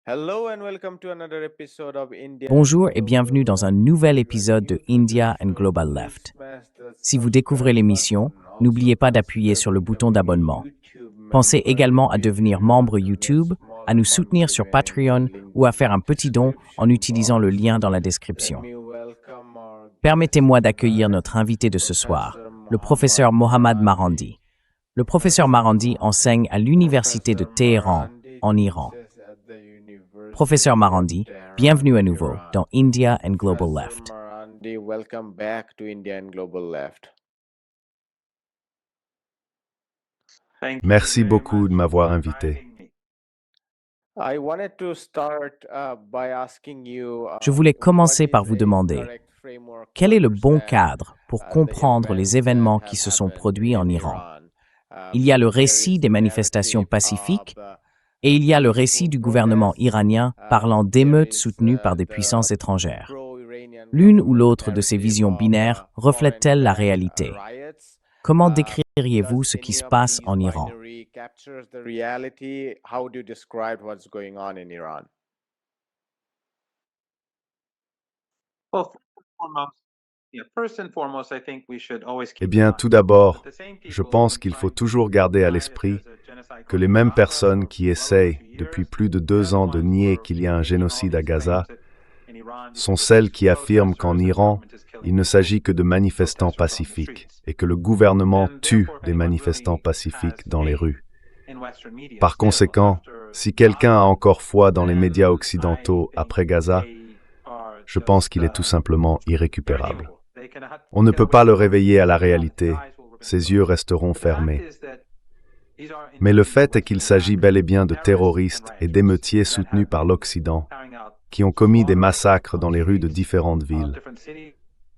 Hello and welcome to another episode of India and Bonjour et Global bienvenue dans un Left. nouvel The épisode de new India and feature, Global please Left. smash the Si vous découvrez subscribe l'émission, button. Also n'oubliez pas d'appuyer sur le consider bouton becoming a d'abonnement. YouTube Pensez member également à if devenir you membre want to give a YouTube, small à nous amount soutenir sur given in the Patreon link ou à in faire the un petit don en description utilisant le box. lien dans la Let description. me welcome our guest Permettez-moi d'accueillir tonight, notre invité de ce soir, Professor le professeur Mohammad Mohammad Marandi. Le professeur Professor Marandi enseigne à l'université de Professor Téhéran, Marandi en Iran. teaches at the Professeur University of Marandi, Tehran, bienvenue à nouveau Iran. dans India and Global Professor Left. Marandi, welcome back to India and Global Left. Merci beaucoup de m'avoir invité. I wanted to start by asking you, Je voulais what commencer is par vous a demander, correct framework to quel est le bon understand, cadre pour the comprendre les events that événements qui have se sont happened produits en in Iran? Iran? Il y a le There récit is des the manifestations narrative pacifiques of et il y a le peaceful récit du gouvernement protests. iranien parlant There d'émeutes is soutenues par des the puissances étrangères. pro-Iranian L'une ou government l'autre de ces narrative visions of binaires reflète-t-elle la réalité? riots. Comment Does décririez-vous ce qui any se of passe these en Iran? binary captures the reality? How do you describe what's going on in Iran? Eh bien, tout d'abord, je pense qu'il faut toujours garder à l'esprit que les mêmes personnes qui essayent depuis plus de 2 ans de nier qu'il y a un génocide à Gaza sont celles qui affirment qu'en Iran, il ne s'agit que de manifestants pacifiques et que le gouvernement tue des manifestants pacifiques dans les rues. Par conséquent, si quelqu'un a encore foi dans les médias occidentaux après Gaza, je pense qu'il est tout simplement irrécupérable. On ne peut pas le réveiller à la réalité, ses yeux resteront fermés. Mais le fait est qu'il s'agit bel et bien de terroristes et d'émeutiers soutenus par l'Occident, qui ont commis des massacres dans les rues de différentes villes.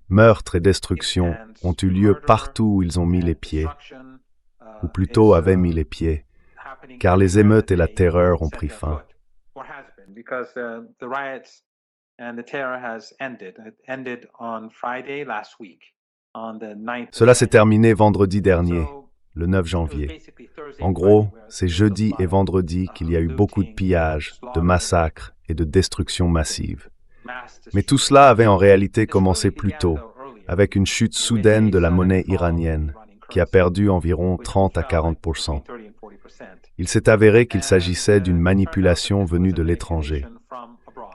Meurtres et destructions ont eu lieu partout où ils ont mis les pieds, ou plutôt avaient mis les pieds, car les émeutes et la terreur ont pris fin. Cela s'est terminé vendredi dernier, le 9 janvier. En gros, c'est jeudi et vendredi qu'il y a eu beaucoup de pillages, de massacres et de destructions massives. Mais tout cela avait en réalité commencé plus tôt, avec une chute soudaine de la monnaie iranienne, qui a perdu environ 30 à 40%. Il s'est avéré qu'il s'agissait d'une manipulation venue de l'étranger.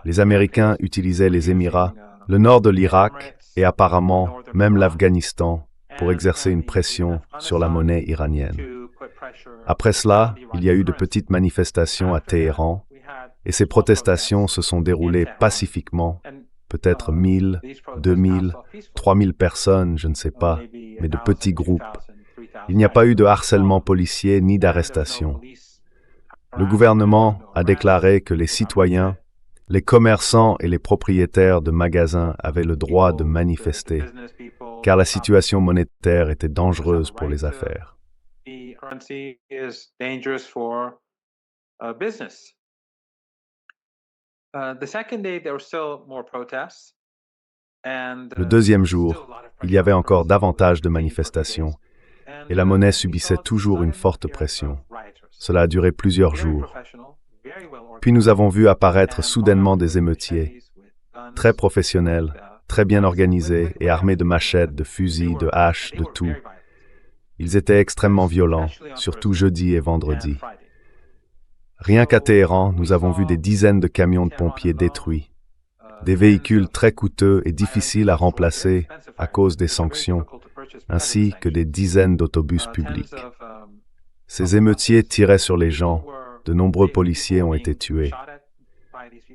Les Américains utilisaient les Émirats, le nord de l'Irak et apparemment même l'Afghanistan pour exercer une pression sur la monnaie iranienne. Après cela, il y a eu de petites manifestations à Téhéran et ces protestations se sont déroulées pacifiquement, peut-être 1000, 2000, 3000 personnes, je ne sais pas, mais de petits groupes. Il n'y a pas eu de harcèlement policier ni d'arrestation. Le gouvernement a déclaré que les citoyens, les commerçants et les propriétaires de magasins avaient le droit de manifester, car la situation monétaire était dangereuse pour les affaires. Le deuxième jour, il y avait encore davantage de manifestations, et la monnaie subissait toujours une forte pression. Cela a duré plusieurs jours. Puis nous avons vu apparaître soudainement des émeutiers, très professionnels, très bien organisés et armés de machettes, de fusils, de haches, de tout. Ils étaient extrêmement violents, surtout jeudi et vendredi. Rien qu'à Téhéran, nous avons vu des dizaines de camions de pompiers détruits, des véhicules très coûteux et difficiles à remplacer à cause des sanctions, ainsi que des dizaines d'autobus publics. Ces émeutiers tiraient sur les gens, de nombreux policiers ont été tués.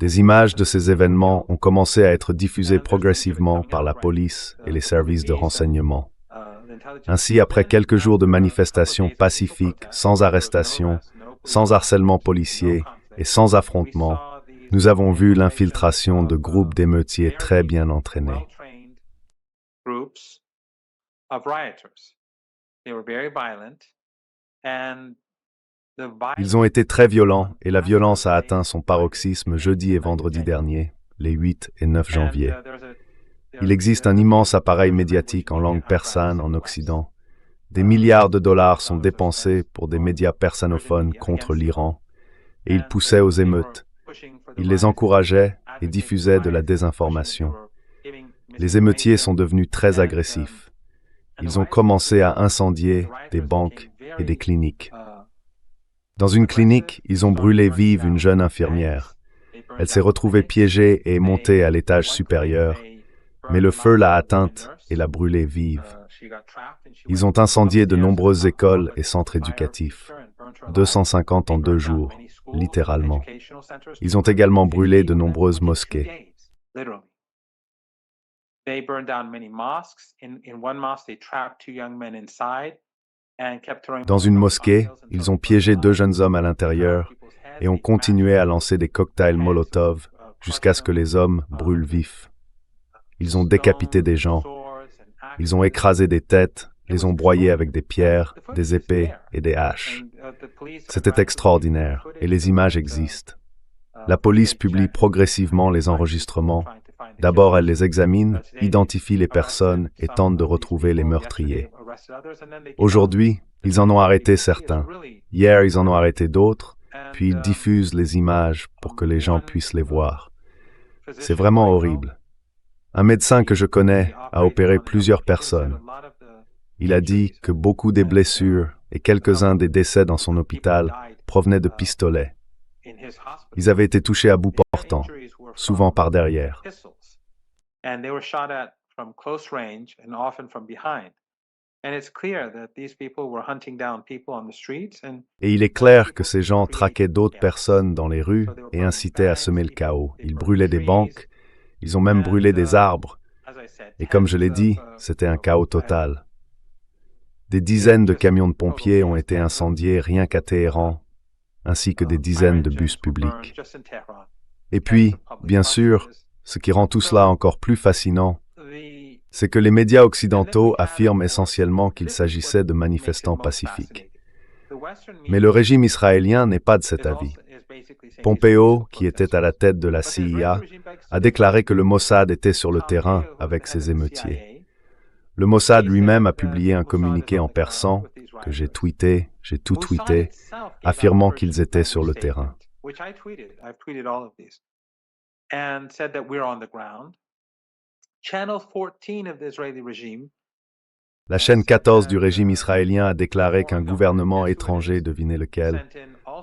Des images de ces événements ont commencé à être diffusées progressivement par la police et les services de renseignement. Ainsi, après quelques jours de manifestations pacifiques, sans arrestation, sans harcèlement policier et sans affrontement, nous avons vu l'infiltration de groupes d'émeutiers très bien entraînés. Ils ont été très violents et la violence a atteint son paroxysme jeudi et vendredi dernier, les 8 et 9 janvier. Il existe un immense appareil médiatique en langue persane en Occident. Des milliards de dollars sont dépensés pour des médias persanophones contre l'Iran et ils poussaient aux émeutes, Ils les encourageaient et diffusaient de la désinformation. Les émeutiers sont devenus très agressifs. Ils ont commencé à incendier des banques et des cliniques. Dans une clinique, ils ont brûlé vive une jeune infirmière. Elle s'est retrouvée piégée et est montée à l'étage supérieur, mais le feu l'a atteinte et l'a brûlée vive. Ils ont incendié de nombreuses écoles et centres éducatifs, 250 en 2 jours, littéralement. Ils ont également brûlé de nombreuses mosquées. Dans une mosquée, ils ont piégé 2 jeunes hommes à l'intérieur et ont continué à lancer des cocktails Molotov jusqu'à ce que les hommes brûlent vifs. Ils ont décapité des gens. Ils ont écrasé des têtes, les ont broyés avec des pierres, des épées et des haches. C'était extraordinaire et les images existent. La police publie progressivement les enregistrements. D'abord, elle les examine, identifie les personnes et tente de retrouver les meurtriers. Aujourd'hui, ils en ont arrêté certains. Hier, ils en ont arrêté d'autres, puis ils diffusent les images pour que les gens puissent les voir. C'est vraiment horrible. Un médecin que je connais a opéré plusieurs personnes. Il a dit que beaucoup des blessures et quelques-uns des décès dans son hôpital provenaient de pistolets. Ils avaient été touchés à bout portant, souvent par derrière. Et il est clair que ces gens traquaient d'autres personnes dans les rues et incitaient à semer le chaos. Ils brûlaient des banques, ils ont même brûlé des arbres. Et comme je l'ai dit, c'était un chaos total. Des dizaines de camions de pompiers ont été incendiés rien qu'à Téhéran, ainsi que des dizaines de bus publics. Et puis, bien sûr, ce qui rend tout cela encore plus fascinant, c'est que les médias occidentaux affirment essentiellement qu'il s'agissait de manifestants pacifiques. Mais le régime israélien n'est pas de cet avis. Pompeo, qui était à la tête de la CIA, a déclaré que le Mossad était sur le terrain avec ses émeutiers. Le Mossad lui-même a publié un communiqué en persan, que j'ai tout tweeté, affirmant qu'ils étaient sur le terrain. La chaîne 14 du régime israélien a déclaré qu'un gouvernement étranger, devinez lequel,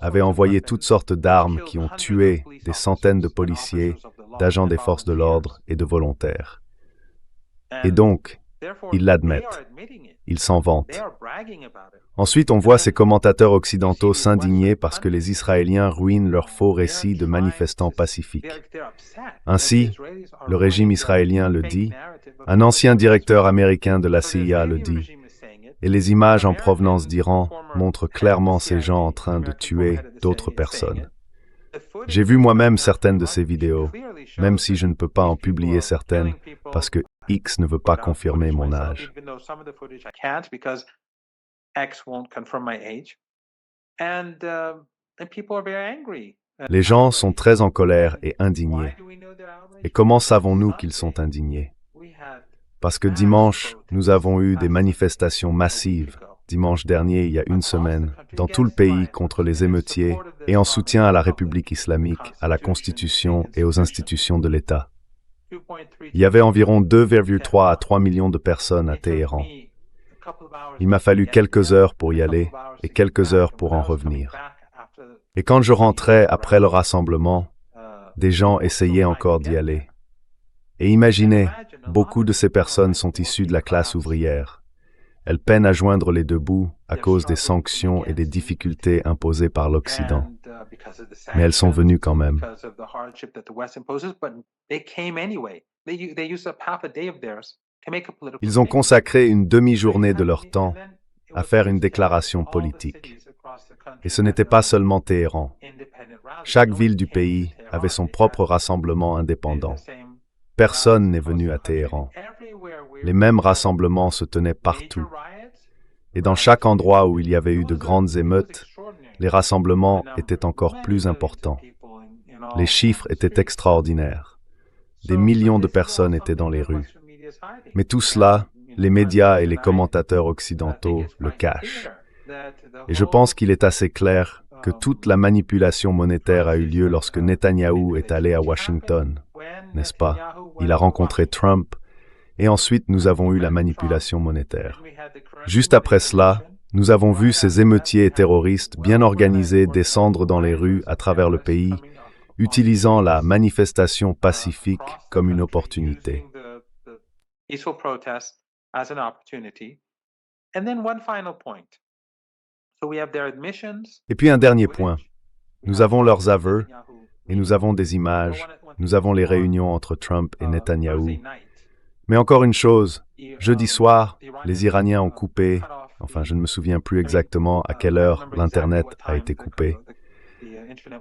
avait envoyé toutes sortes d'armes qui ont tué des centaines de policiers, d'agents des forces de l'ordre et de volontaires. Et donc, ils l'admettent. Ils s'en vantent. Ensuite, on voit ces commentateurs occidentaux s'indigner parce que les Israéliens ruinent leurs faux récits de manifestants pacifiques. Ainsi, le régime israélien le dit, un ancien directeur américain de la CIA le dit, et les images en provenance d'Iran montrent clairement ces gens en train de tuer d'autres personnes. J'ai vu moi-même certaines de ces vidéos, même si je ne peux pas en publier certaines, parce que X ne veut pas confirmer mon âge. Les gens sont très en colère et indignés. Et comment savons-nous qu'ils sont indignés? Parce que dimanche, nous avons eu des manifestations massives, dimanche dernier, il y a une semaine, dans tout le pays contre les émeutiers et en soutien à la République islamique, à la Constitution et aux institutions de l'État. Il y avait environ 2,3 à 3 millions de personnes à Téhéran. Il m'a fallu quelques heures pour y aller et quelques heures pour en revenir. Et quand je rentrais après le rassemblement, des gens essayaient encore d'y aller. Et imaginez, beaucoup de ces personnes sont issues de la classe ouvrière. Elles peinent à joindre les deux bouts à cause des sanctions et des difficultés imposées par l'Occident. Mais elles sont venues quand même. Ils ont consacré une demi-journée de leur temps à faire une déclaration politique. Et ce n'était pas seulement Téhéran. Chaque ville du pays avait son propre rassemblement indépendant. Personne n'est venu à Téhéran. Les mêmes rassemblements se tenaient partout. Et dans chaque endroit où il y avait eu de grandes émeutes, les rassemblements étaient encore plus importants. Les chiffres étaient extraordinaires. Des millions de personnes étaient dans les rues. Mais tout cela, les médias et les commentateurs occidentaux le cachent. Et je pense qu'il est assez clair que toute la manipulation monétaire a eu lieu lorsque Netanyahou est allé à Washington, n'est-ce pas? Il a rencontré Trump, et ensuite nous avons eu la manipulation monétaire. Juste après cela, nous avons vu ces émeutiers et terroristes bien organisés descendre dans les rues à travers le pays, utilisant la manifestation pacifique comme une opportunité. Et puis un dernier point. Nous avons leurs aveux, et nous avons des images, nous avons les réunions entre Trump et Netanyahou. Mais encore une chose, jeudi soir, les Iraniens ont coupé, enfin je ne me souviens plus exactement à quelle heure l'Internet a été coupé.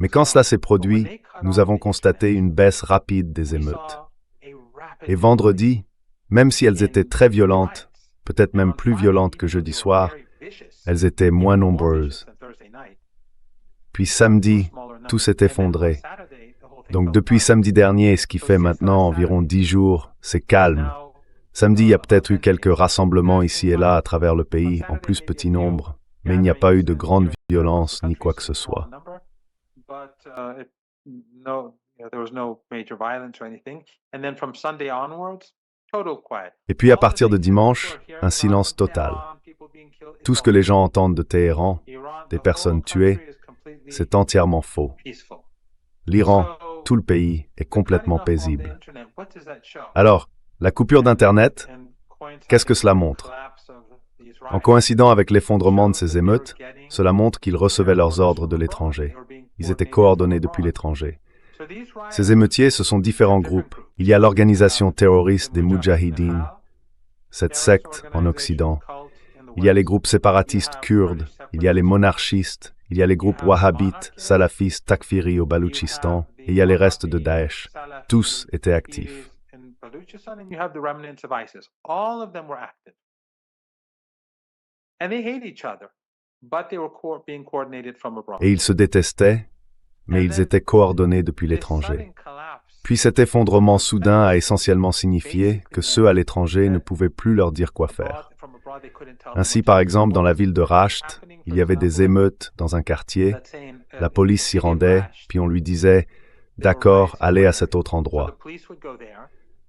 Mais quand cela s'est produit, nous avons constaté une baisse rapide des émeutes. Et vendredi, même si elles étaient très violentes, peut-être même plus violentes que jeudi soir, elles étaient moins nombreuses. Puis samedi, tout s'est effondré. Donc depuis samedi dernier, ce qui fait maintenant environ 10 jours, c'est calme. Samedi, il y a peut-être eu quelques rassemblements ici et là à travers le pays, en plus petit nombre, mais il n'y a pas eu de grande violence ni quoi que ce soit. Et puis à partir de dimanche, un silence total. Tout ce que les gens entendent de Téhéran, des personnes tuées, c'est entièrement faux. L'Iran, tout le pays, est complètement paisible. Alors, la coupure d'Internet, qu'est-ce que cela montre? En coïncidant avec l'effondrement de ces émeutes, cela montre qu'ils recevaient leurs ordres de l'étranger. Ils étaient coordonnés depuis l'étranger. Ces émeutiers, ce sont différents groupes. Il y a l'organisation terroriste des Moudjahidines, cette secte en Occident. Il y a les groupes séparatistes kurdes, il y a les monarchistes, il y a les groupes wahhabites, salafistes, takfiri au Baloutchistan, et il y a les restes de Daesh. Tous étaient actifs. Et ils se détestaient, mais ils étaient coordonnés depuis l'étranger. Puis cet effondrement soudain a essentiellement signifié que ceux à l'étranger ne pouvaient plus leur dire quoi faire. Ainsi, par exemple, dans la ville de Rasht, il y avait des émeutes dans un quartier, la police s'y rendait, puis on lui disait « D'accord, allez à cet autre endroit ».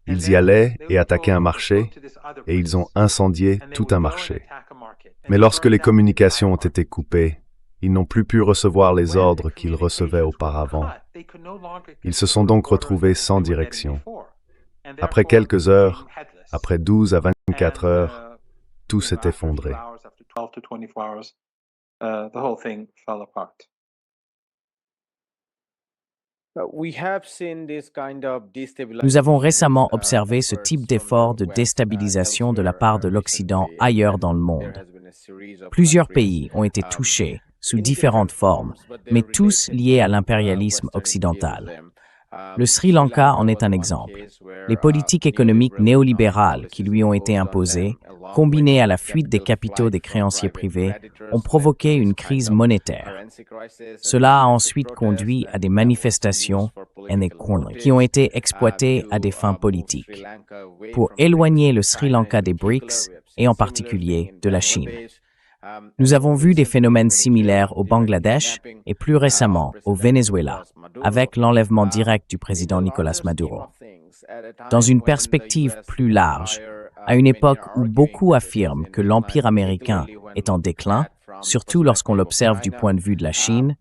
Ils y allaient et attaquaient un marché, et ils ont incendié tout un marché. Mais lorsque les communications ont été coupées, ils n'ont plus pu recevoir les ordres qu'ils recevaient auparavant. Ils se sont donc retrouvés sans direction. Après quelques heures, après 12 à 24 heures, tout s'est effondré. Nous avons récemment observé ce type d'effort de déstabilisation de la part de l'Occident ailleurs dans le monde. Plusieurs pays ont été touchés sous différentes formes, mais tous liés à l'impérialisme occidental. Le Sri Lanka en est un exemple. Les politiques économiques néolibérales qui lui ont été imposées, combinées à la fuite des capitaux des créanciers privés, ont provoqué une crise monétaire. Cela a ensuite conduit à des manifestations qui ont été exploitées à des fins politiques, pour éloigner le Sri Lanka des BRICS et en particulier de la Chine. Nous avons vu des phénomènes similaires au Bangladesh et plus récemment au Venezuela, avec l'enlèvement direct du président Nicolás Maduro. Dans une perspective plus large, à une époque où beaucoup affirment que l'Empire américain est en déclin, surtout lorsqu'on l'observe du point de vue de la Chine,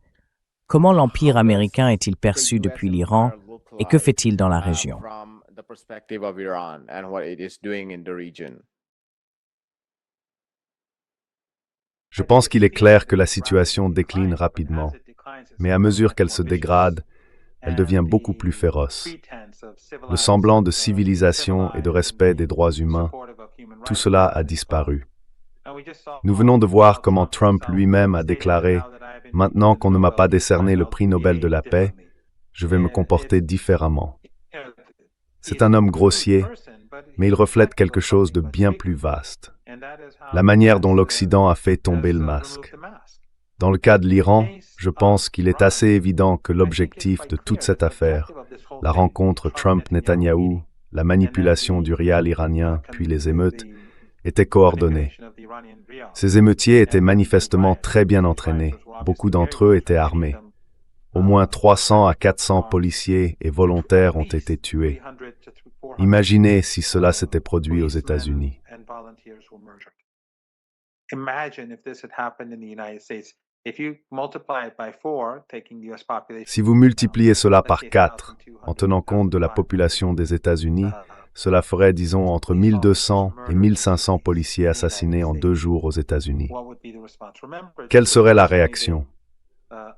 comment l'Empire américain est-il perçu depuis l'Iran et que fait-il dans la région? Je pense qu'il est clair que la situation décline rapidement, mais à mesure qu'elle se dégrade, elle devient beaucoup plus féroce. Le semblant de civilisation et de respect des droits humains, tout cela a disparu. Nous venons de voir comment Trump lui-même a déclaré « Maintenant qu'on ne m'a pas décerné le prix Nobel de la paix, je vais me comporter différemment ». C'est un homme grossier, mais il reflète quelque chose de bien plus vaste. La manière dont l'Occident a fait tomber le masque. Dans le cas de l'Iran, je pense qu'il est assez évident que l'objectif de toute cette affaire, la rencontre Trump-Netanyahou, la manipulation du rial iranien, puis les émeutes, était coordonnée. Ces émeutiers étaient manifestement très bien entraînés. Beaucoup d'entre eux étaient armés. Au moins 300 à 400 policiers et volontaires ont été tués. Imaginez si cela s'était produit aux États-Unis. Si vous multipliez cela par 4, en tenant compte de la population des États-Unis, cela ferait, disons, entre 1200 et 1500 policiers assassinés en 2 jours aux États-Unis. Quelle serait la réaction?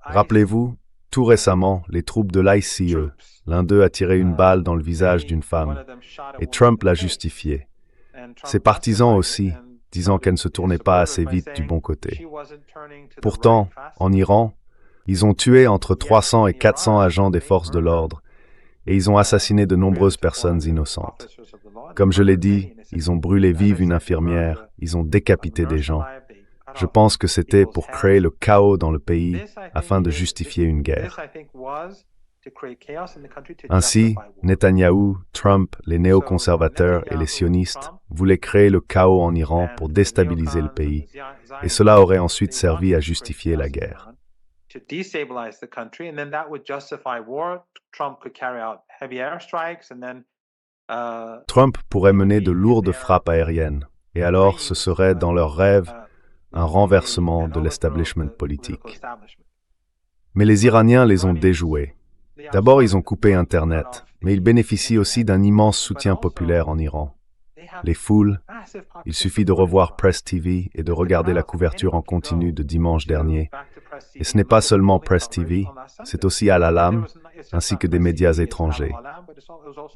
Rappelez-vous, tout récemment, les troupes de l'ICE, l'un d'eux a tiré une balle dans le visage d'une femme, et Trump l'a justifié. Ses partisans aussi, disant qu'elle ne se tournait pas assez vite du bon côté. Pourtant, en Iran, ils ont tué entre 300 et 400 agents des forces de l'ordre, et ils ont assassiné de nombreuses personnes innocentes. Comme je l'ai dit, ils ont brûlé vive une infirmière, ils ont décapité des gens. Je pense que c'était pour créer le chaos dans le pays afin de justifier une guerre. Ainsi, Netanyahou, Trump, les néoconservateurs et les sionistes voulaient créer le chaos en Iran pour déstabiliser le pays, et cela aurait ensuite servi à justifier la guerre. Trump pourrait mener de lourdes frappes aériennes, et alors ce serait, dans leurs rêves, un renversement de l'establishment politique. Mais les Iraniens les ont déjoués. D'abord, ils ont coupé Internet, mais ils bénéficient aussi d'un immense soutien populaire en Iran. Les foules, il suffit de revoir Press TV et de regarder la couverture en continu de dimanche dernier. Et ce n'est pas seulement Press TV, c'est aussi Al-Alam, ainsi que des médias étrangers.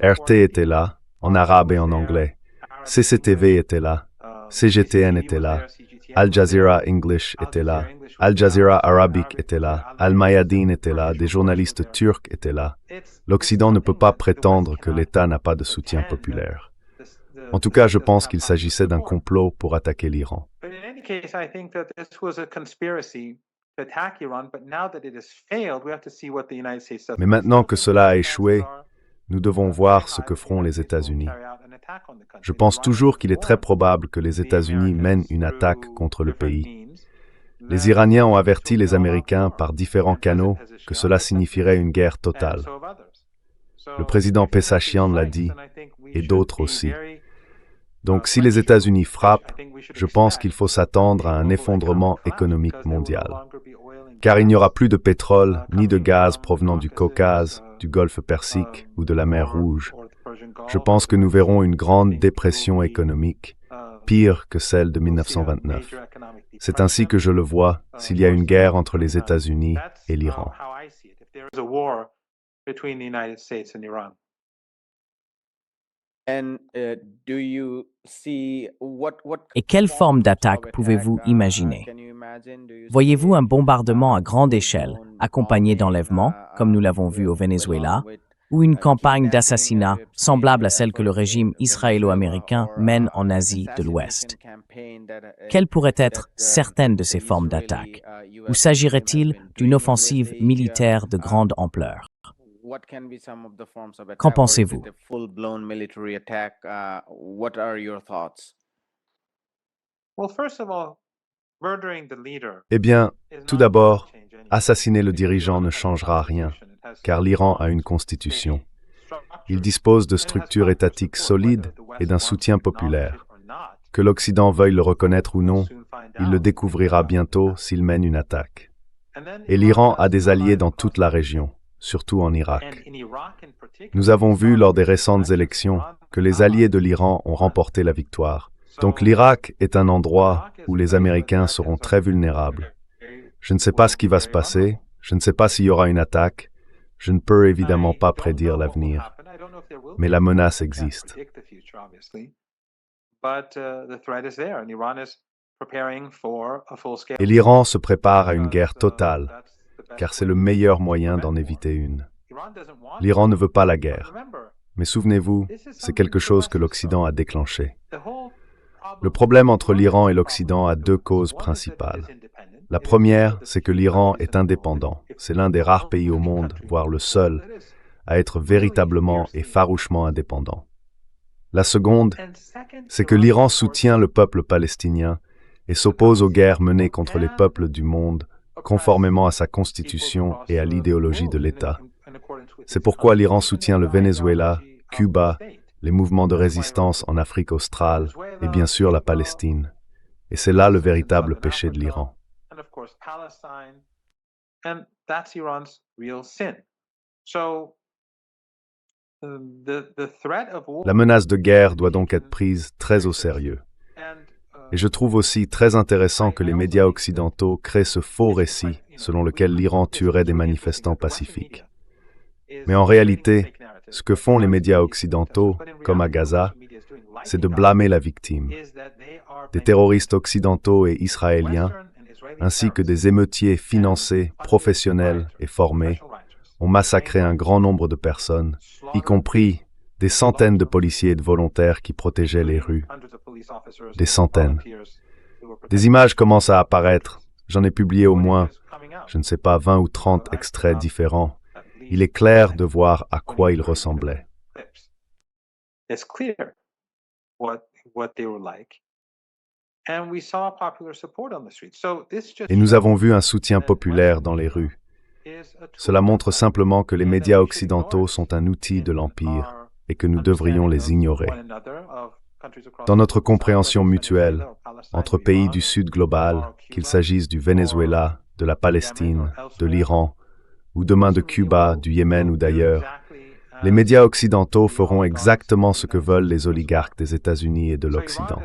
RT était là, en arabe et en anglais. CCTV était là, CGTN était là, Al Jazeera English était là, Al Jazeera Arabic était là, Al Mayadeen était là, des journalistes turcs étaient là. L'Occident ne peut pas prétendre que l'État n'a pas de soutien populaire. En tout cas, je pense qu'il s'agissait d'un complot pour attaquer l'Iran. Mais maintenant que cela a échoué, nous devons voir ce que feront les États-Unis. Je pense toujours qu'il est très probable que les États-Unis mènent une attaque contre le pays. Les Iraniens ont averti les Américains par différents canaux que cela signifierait une guerre totale. Le président Pezeshkian l'a dit, et d'autres aussi. Donc si les États-Unis frappent, je pense qu'il faut s'attendre à un effondrement économique mondial. Car il n'y aura plus de pétrole ni de gaz provenant du Caucase, du Golfe Persique ou de la mer Rouge. Je pense que nous verrons une grande dépression économique, pire que celle de 1929. C'est ainsi que je le vois s'il y a une guerre entre les États-Unis et l'Iran. Et quelle forme d'attaque pouvez-vous imaginer? Voyez-vous un bombardement à grande échelle, accompagné d'enlèvements, comme nous l'avons vu au Venezuela, ou une campagne d'assassinat semblable à celle que le régime israélo-américain mène en Asie de l'Ouest? Quelles pourraient être certaines de ces formes d'attaque? Ou s'agirait-il d'une offensive militaire de grande ampleur? Qu'en pensez-vous? Eh bien, tout d'abord, assassiner le dirigeant ne changera rien, car l'Iran a une constitution. Il dispose de structures étatiques solides et d'un soutien populaire. Que l'Occident veuille le reconnaître ou non, il le découvrira bientôt s'il mène une attaque. Et l'Iran a des alliés dans toute la région, surtout en Irak. Nous avons vu lors des récentes élections que les alliés de l'Iran ont remporté la victoire. Donc l'Irak est un endroit où les Américains seront très vulnérables. Je ne sais pas ce qui va se passer, je ne sais pas s'il y aura une attaque, je ne peux évidemment pas prédire l'avenir, mais la menace existe. Et l'Iran se prépare à une guerre totale, car c'est le meilleur moyen d'en éviter une. L'Iran ne veut pas la guerre, mais souvenez-vous, c'est quelque chose que l'Occident a déclenché. Le problème entre l'Iran et l'Occident a 2 causes principales. La première, c'est que l'Iran est indépendant. C'est l'un des rares pays au monde, voire le seul, à être véritablement et farouchement indépendant. La seconde, c'est que l'Iran soutient le peuple palestinien et s'oppose aux guerres menées contre les peuples du monde, conformément à sa constitution et à l'idéologie de l'État. C'est pourquoi l'Iran soutient le Venezuela, Cuba, les mouvements de résistance en Afrique australe et bien sûr la Palestine. Et c'est là le véritable péché de l'Iran. La menace de guerre doit donc être prise très au sérieux. Et je trouve aussi très intéressant que les médias occidentaux créent ce faux récit selon lequel l'Iran tuerait des manifestants pacifiques. Mais en réalité, ce que font les médias occidentaux, comme à Gaza, c'est de blâmer la victime. Des terroristes occidentaux et israéliens, ainsi que des émeutiers financés, professionnels et formés, ont massacré un grand nombre de personnes, y compris des centaines de policiers et de volontaires qui protégeaient les rues. Des centaines. Des images commencent à apparaître. J'en ai publié au moins, je ne sais pas, 20 ou 30 extraits différents. Il est clair de voir à quoi ils ressemblaient. Et nous avons vu un soutien populaire dans les rues. Cela montre simplement que les médias occidentaux sont un outil de l'Empire et que nous devrions les ignorer. Dans notre compréhension mutuelle, entre pays du Sud global, qu'il s'agisse du Venezuela, de la Palestine, de l'Iran, ou demain de Cuba, du Yémen ou d'ailleurs, les médias occidentaux feront exactement ce que veulent les oligarques des États-Unis et de l'Occident.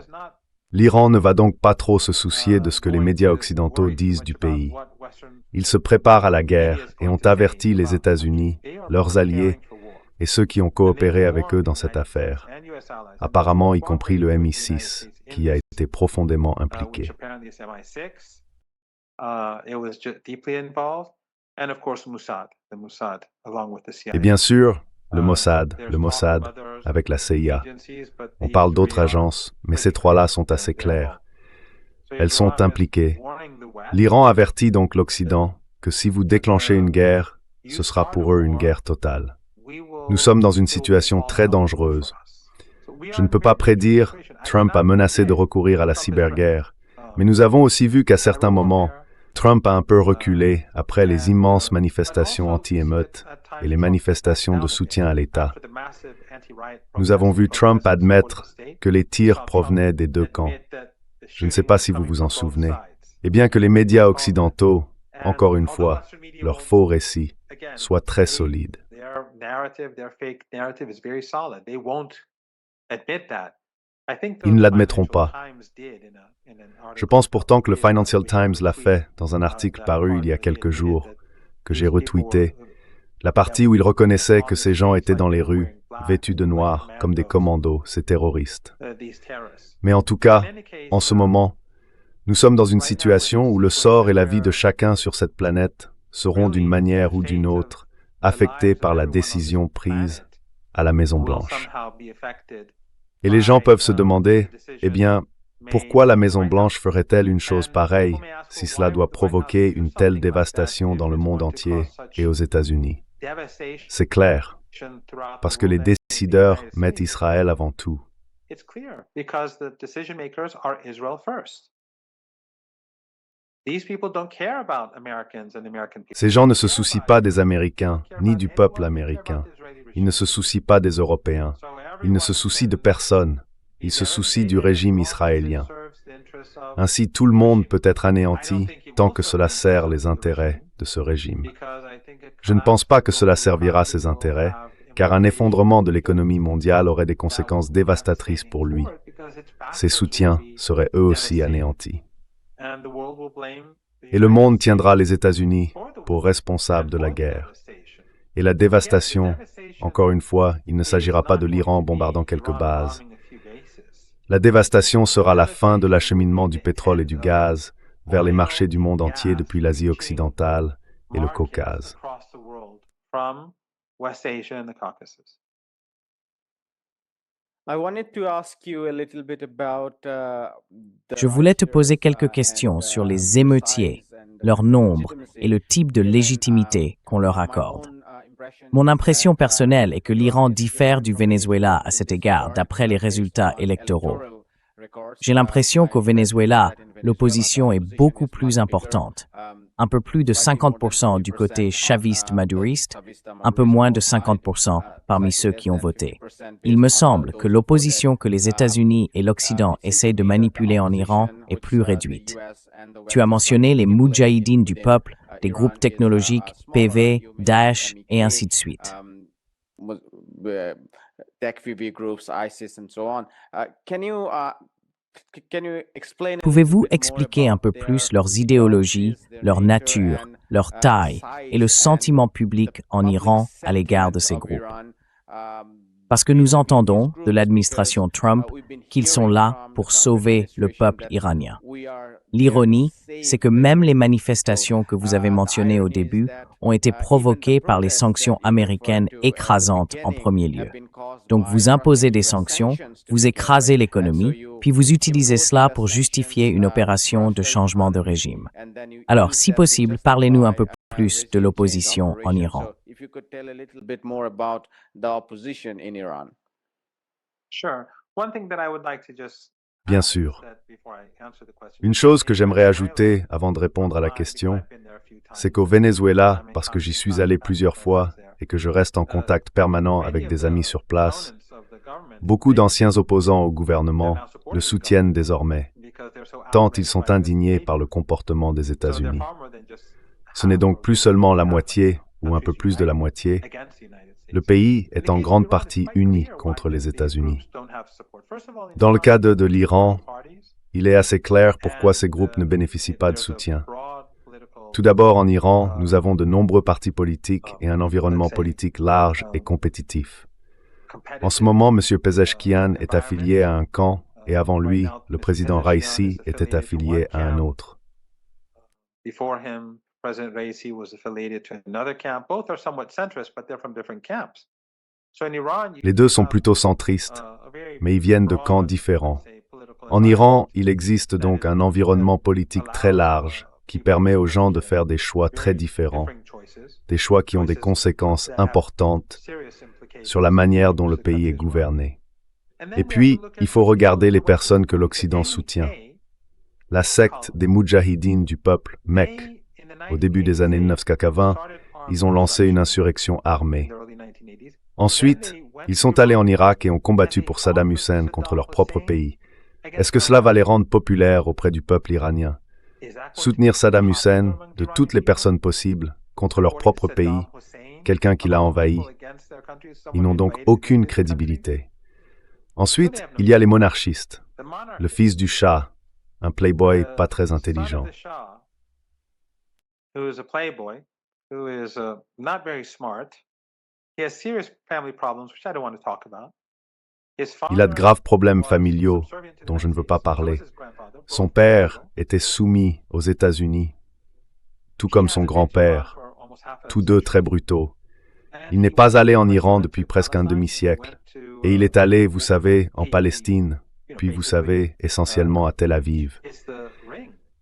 L'Iran ne va donc pas trop se soucier de ce que les médias occidentaux disent du pays. Ils se préparent à la guerre et ont averti les États-Unis, leurs alliés, et ceux qui ont coopéré avec eux dans cette affaire, apparemment y compris le MI6, qui a été profondément impliqué. Et bien sûr, le Mossad, avec la CIA. On parle d'autres agences, mais ces trois-là sont assez claires. Elles sont impliquées. L'Iran avertit donc l'Occident que si vous déclenchez une guerre, ce sera pour eux une guerre totale. Nous sommes dans une situation très dangereuse. Je ne peux pas prédire, Trump a menacé de recourir à la cyberguerre, mais nous avons aussi vu qu'à certains moments, Trump a un peu reculé après les immenses manifestations anti-émeutes et les manifestations de soutien à l'État. Nous avons vu Trump admettre que les tirs provenaient des deux camps. Je ne sais pas si vous vous en souvenez. Et bien que les médias occidentaux, encore une fois, leur faux récit, soient très solides. Ils ne l'admettront pas. Je pense pourtant que le Financial Times l'a fait dans un article paru il y a quelques jours, que j'ai retweeté, la partie où il reconnaissait que ces gens étaient dans les rues, vêtus de noir, comme des commandos, ces terroristes. Mais en tout cas, en ce moment, nous sommes dans une situation où le sort et la vie de chacun sur cette planète seront d'une manière ou d'une autre affectés par la décision prise à la Maison-Blanche. Et les gens peuvent se demander, eh bien, pourquoi la Maison-Blanche ferait-elle une chose pareille si cela doit provoquer une telle dévastation dans le monde entier et aux États-Unis? C'est clair, parce que les décideurs mettent Israël avant tout. Ces gens ne se soucient pas des Américains, ni du peuple américain. Ils ne se soucient pas des Européens. Ils ne se soucient de personne. Ils se soucient du régime israélien. Ainsi, tout le monde peut être anéanti tant que cela sert les intérêts de ce régime. Je ne pense pas que cela servira ses intérêts, car un effondrement de l'économie mondiale aurait des conséquences dévastatrices pour lui. Ses soutiens seraient eux aussi anéantis. Et le monde tiendra les États-Unis pour responsables de la guerre. Et la dévastation, encore une fois, il ne s'agira pas de l'Iran bombardant quelques bases. La dévastation sera la fin de l'acheminement du pétrole et du gaz vers les marchés du monde entier depuis l'Asie occidentale et le Caucase. Je voulais te poser quelques questions sur les émeutiers, leur nombre et le type de légitimité qu'on leur accorde. Mon impression personnelle est que l'Iran diffère du Venezuela à cet égard, d'après les résultats électoraux. J'ai l'impression qu'au Venezuela, l'opposition est beaucoup plus importante. Un peu plus de 50% du côté chaviste-maduriste, un peu moins de 50% parmi ceux qui ont voté. Il me semble que l'opposition que les États-Unis et l'Occident essaient de manipuler en Iran est plus réduite. Tu as mentionné les Moudjahidines du peuple, des groupes technologiques, PV, Daesh et ainsi de suite. Pouvez-vous expliquer un peu plus leurs idéologies, leur nature, leur taille et le sentiment public en Iran à l'égard de ces groupes? Parce que nous entendons de l'administration Trump qu'ils sont là pour sauver le peuple iranien. L'ironie, c'est que même les manifestations que vous avez mentionnées au début ont été provoquées par les sanctions américaines écrasantes en premier lieu. Donc vous imposez des sanctions, vous écrasez l'économie, puis vous utilisez cela pour justifier une opération de changement de régime. Alors, si possible, parlez-nous un peu plus de l'opposition en Iran. Bien sûr. Une chose que j'aimerais ajouter avant de répondre à la question, c'est qu'au Venezuela, parce que j'y suis allé plusieurs fois et que je reste en contact permanent avec des amis sur place, beaucoup d'anciens opposants au gouvernement le soutiennent désormais, tant ils sont indignés par le comportement des États-Unis. Ce n'est donc plus seulement la moitié, ou un peu plus de la moitié. Le pays est en grande partie uni contre les États-Unis. Dans le cas de l'Iran, il est assez clair pourquoi ces groupes ne bénéficient pas de soutien. Tout d'abord, en Iran, nous avons de nombreux partis politiques et un environnement politique large et compétitif. En ce moment, M. Pezeshkian est affilié à un camp et avant lui, le président Raisi était affilié à un autre. President Raisi was affiliated to another camp. Both are somewhat centrist, but they're from different camps. So in Iran, les deux sont plutôt centristes, mais ils viennent de camps différents. En Iran, il existe donc un environnement politique très large qui permet aux gens de faire des choix très différents, des choix qui ont des conséquences importantes sur la manière dont le pays est gouverné. Et puis, il faut regarder les personnes que l'Occident soutient. La secte des Moudjahidines du peuple, MEK, au début des années 1980, ils ont lancé une insurrection armée. Ensuite, ils sont allés en Irak et ont combattu pour Saddam Hussein contre leur propre pays. Est-ce que cela va les rendre populaires auprès du peuple iranien? Soutenir Saddam Hussein, de toutes les personnes possibles, contre leur propre pays, quelqu'un qui l'a envahi, ils n'ont donc aucune crédibilité. Ensuite, il y a les monarchistes, le fils du Shah, un playboy pas très intelligent. Who is a playboy, who is not very smart. He has serious family problems, which I don't want to talk about. Il a de graves problèmes familiaux dont je ne veux pas parler. Son père était soumis aux États-Unis, tout comme son grand-père, tous deux très brutaux. Il n'est pas allé en Iran depuis presque un demi-siècle, et il est allé, vous savez, en Palestine, puis vous savez, essentiellement à Tel Aviv.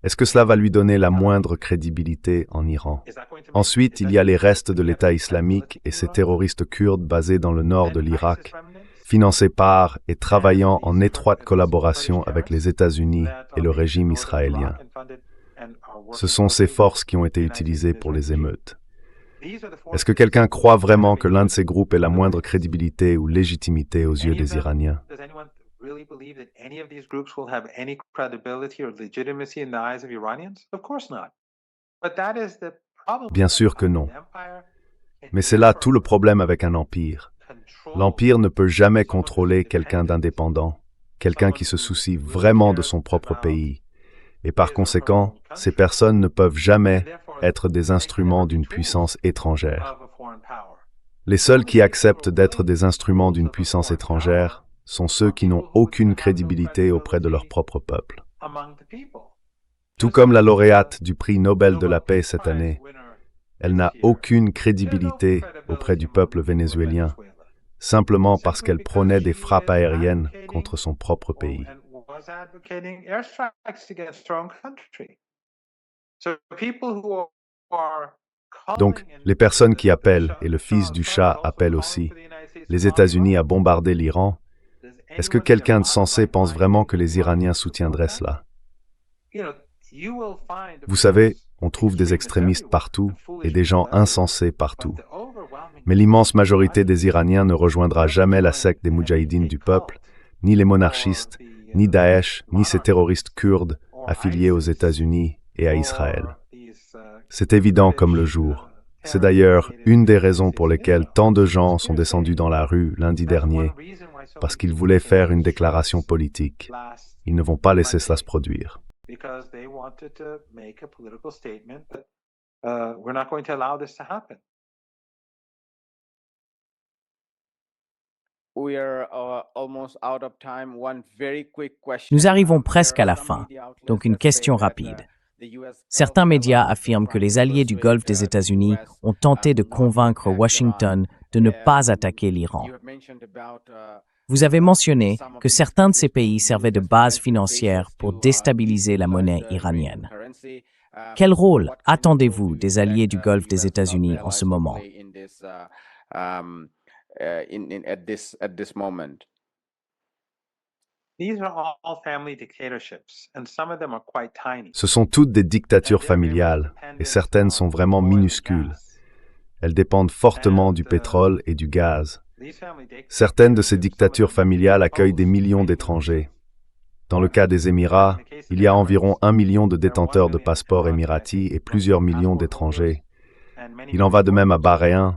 Est-ce que cela va lui donner la moindre crédibilité en Iran? Ensuite, il y a les restes de l'État islamique et ces terroristes kurdes basés dans le nord de l'Irak, financés par et travaillant en étroite collaboration avec les États-Unis et le régime israélien. Ce sont ces forces qui ont été utilisées pour les émeutes. Est-ce que quelqu'un croit vraiment que l'un de ces groupes ait la moindre crédibilité ou légitimité aux yeux des Iraniens? Really believe that any of these groups will have any credibility or legitimacy in the eyes of Iranians? Of course not. But that is the problem. Bien sûr que non. Mais c'est là tout le problème avec un empire. L'empire ne peut jamais contrôler quelqu'un d'indépendant, quelqu'un qui se soucie vraiment de son propre pays. Et par conséquent, ces personnes ne peuvent jamais être des instruments d'une puissance étrangère. Les seuls qui acceptent d'être des instruments d'une puissance étrangère sont ceux qui n'ont aucune crédibilité auprès de leur propre peuple. Tout comme la lauréate du prix Nobel de la paix cette année, elle n'a aucune crédibilité auprès du peuple vénézuélien, simplement parce qu'elle prônait des frappes aériennes contre son propre pays. Donc, les personnes qui appellent, et le fils du Shah appelle aussi, les États-Unis à bombarder l'Iran, est-ce que quelqu'un de sensé pense vraiment que les Iraniens soutiendraient cela? Vous savez, on trouve des extrémistes partout et des gens insensés partout. Mais l'immense majorité des Iraniens ne rejoindra jamais la secte des Moudjahidines du peuple, ni les monarchistes, ni Daesh, ni ces terroristes kurdes affiliés aux États-Unis et à Israël. C'est évident comme le jour. C'est d'ailleurs une des raisons pour lesquelles tant de gens sont descendus dans la rue lundi dernier, parce qu'ils voulaient faire une déclaration politique. Ils ne vont pas laisser cela se produire. Nous arrivons presque à la fin, donc une question rapide. Certains médias affirment que les alliés du Golfe des États-Unis ont tenté de convaincre Washington de ne pas attaquer l'Iran. Vous avez mentionné que certains de ces pays servaient de base financière pour déstabiliser la monnaie iranienne. Quel rôle attendez-vous des alliés du Golfe des États-Unis en ce moment? Ce sont toutes des dictatures familiales, et certaines sont vraiment minuscules. Elles dépendent fortement du pétrole et du gaz. Certaines de ces dictatures familiales accueillent des millions d'étrangers. Dans le cas des Émirats, il y a environ 1 million de détenteurs de passeports émiratis et plusieurs millions d'étrangers. Il en va de même à Bahreïn,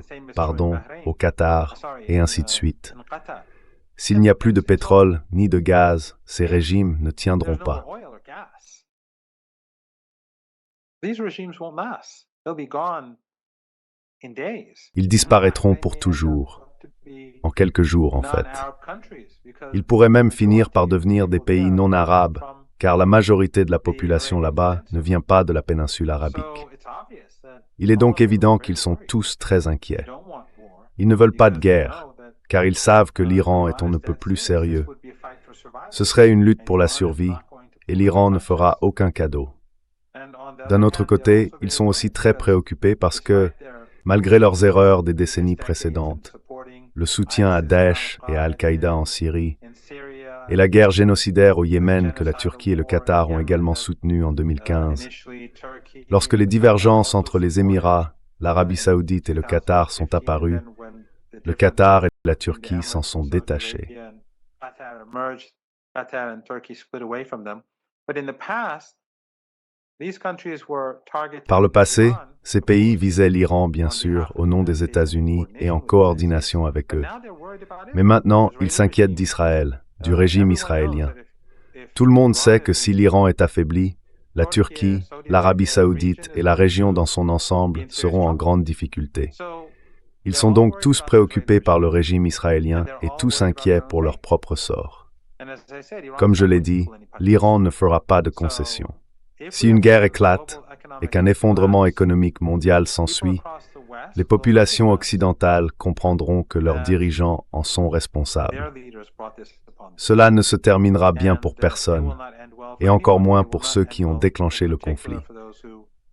au Qatar, et ainsi de suite. S'il n'y a plus de pétrole ni de gaz, ces régimes ne tiendront pas. Ils disparaîtront pour toujours, en quelques jours en fait. Ils pourraient même finir par devenir des pays non arabes, car la majorité de la population là-bas ne vient pas de la péninsule arabique. Il est donc évident qu'ils sont tous très inquiets. Ils ne veulent pas de guerre, car ils savent que l'Iran est on ne peut plus sérieux. Ce serait une lutte pour la survie, et l'Iran ne fera aucun cadeau. D'un autre côté, ils sont aussi très préoccupés parce que, malgré leurs erreurs des décennies précédentes, le soutien à Daesh et à Al-Qaïda en Syrie, et la guerre génocidaire au Yémen que la Turquie et le Qatar ont également soutenue en 2015, lorsque les divergences entre les Émirats, l'Arabie saoudite et le Qatar sont apparues, le Qatar et la Turquie s'en sont détachés. Par le passé, ces pays visaient l'Iran, bien sûr, au nom des États-Unis et en coordination avec eux. Mais maintenant, ils s'inquiètent d'Israël, du régime israélien. Tout le monde sait que si l'Iran est affaibli, la Turquie, l'Arabie saoudite et la région dans son ensemble seront en grande difficulté. Ils sont donc tous préoccupés par le régime israélien et tous inquiets pour leur propre sort. Comme je l'ai dit, l'Iran ne fera pas de concessions. Si une guerre éclate et qu'un effondrement économique mondial s'ensuit, les populations occidentales comprendront que leurs dirigeants en sont responsables. Cela ne se terminera bien pour personne, et encore moins pour ceux qui ont déclenché le conflit.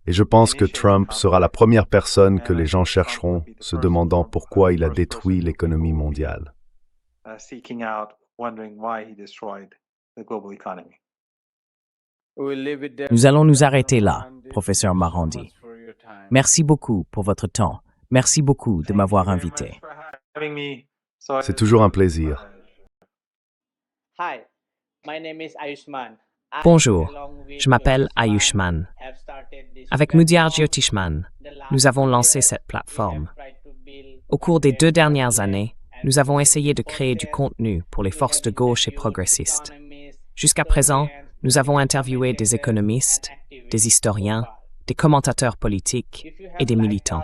Et je pense que Trump sera la première personne que les gens chercheront, se demandant pourquoi il a détruit l'économie mondiale. Nous allons nous arrêter là, professeur Marandi. Merci beaucoup pour votre temps. Merci beaucoup de m'avoir invité. C'est toujours un plaisir. Bonjour, je m'appelle Ayushman. Avec Mudyar Jyotishman, nous avons lancé cette plateforme. Au cours des 2 dernières années, nous avons essayé de créer du contenu pour les forces de gauche et progressistes. Jusqu'à présent, nous avons interviewé des économistes, des historiens, des commentateurs politiques et des militants.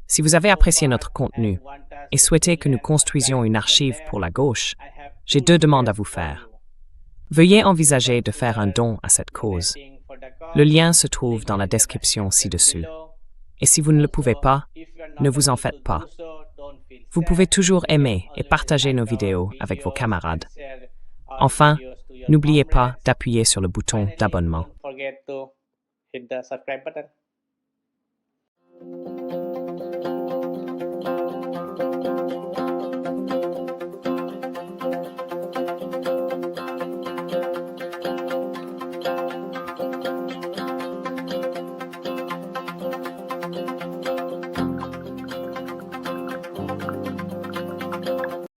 Si vous avez apprécié notre contenu et souhaitez que nous construisions une archive pour la gauche, j'ai 2 demandes à vous faire. Veuillez envisager de faire un don à cette cause. Le lien se trouve dans la description ci-dessus. Et si vous ne le pouvez pas, ne vous en faites pas. Vous pouvez toujours aimer et partager nos vidéos avec vos camarades. Enfin, n'oubliez pas d'appuyer sur le bouton d'abonnement.